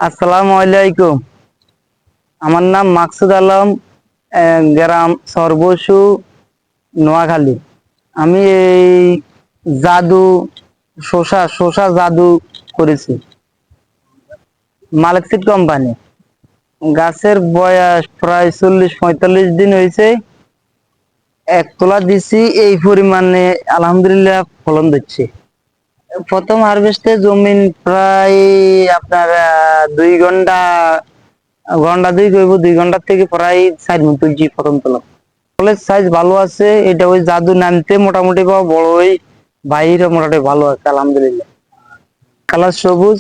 আসসালামু আলাইকুম। আমার নাম মাকসুদ আলম, গ্রাম সর্বসু, নোয়াখালী। আমি এই জাদু শশা জাদু করেছি। মালিক সিড কোম্পানি। গাছের বয়স প্রায় 40-45 দিন হয়েছে। এক তোলা দিছি, এই পরিমাণে আলহামদুলিল্লাহ ফলন দিচ্ছে। প্রথম হারভেস্টে জমিন প্রায় আপনার 2 ঘন্টা, ঘন্টা দুই করব, 2 ঘন্টা থেকে প্রায় 4 মিনিট তুলছি প্রথম তোলা। ফলের সাইজ ভালো আছে, এটা ওই জাদু নামতে মোটামুটি বা বড় ওই বাইরে মোটামুটি ভালো আছে আলহামদুলিল্লাহ। কালার সবুজ,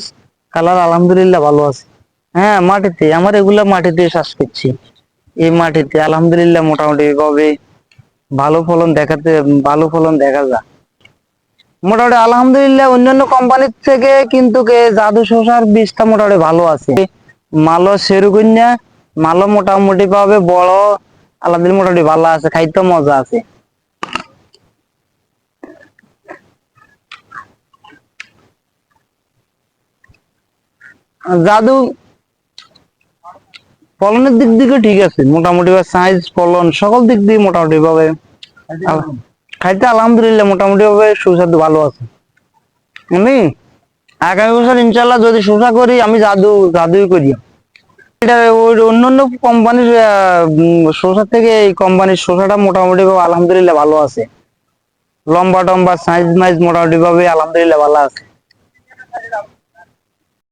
কালার আলহামদুলিল্লাহ ভালো আছে। হ্যাঁ, মাটিতে আমার এগুলা মাটিতে চাষ করছি। এই মাটিতে আলহামদুলিল্লাহ মোটামুটি ভাবে ভালো ফলন দেখা যায় মোটামুটি আলহামদুলিল্লাহ। অন্যান্য কোম্পানির থেকে কিন্তু জাদু শসার বীজটা মোটামুটি ভালো আছে। মালও সেরকম না, মালও মোটামুটি ভাবে বড়, আলহামদুলিল্লাহ মোটামুটি ভালো আছে, খাইতে মজা আছে। জাদু ফলনের দিক থেকে ঠিক আছে মোটামুটি, সাইজ ফলন সকল দিক দিয়ে মোটামুটি ভাবে খাইতে আলহামদুলিল্লাহ মোটামুটি ভাবে সুস্বাদু ভালো আছে। আমি আগামী বছর ইনশাল্লাহ যদি শসা করি, আমি জাদুই করি। এটা ওই অন্যান্য কোম্পানির শসার থেকে এই কোম্পানির শসাটা মোটামুটি ভাবে আলহামদুলিল্লাহ ভালো আছে। লম্বা টম্বা সাইজ মাইজ মোটামুটি ভাবে আলহামদুলিল্লাহ ভালো আছে।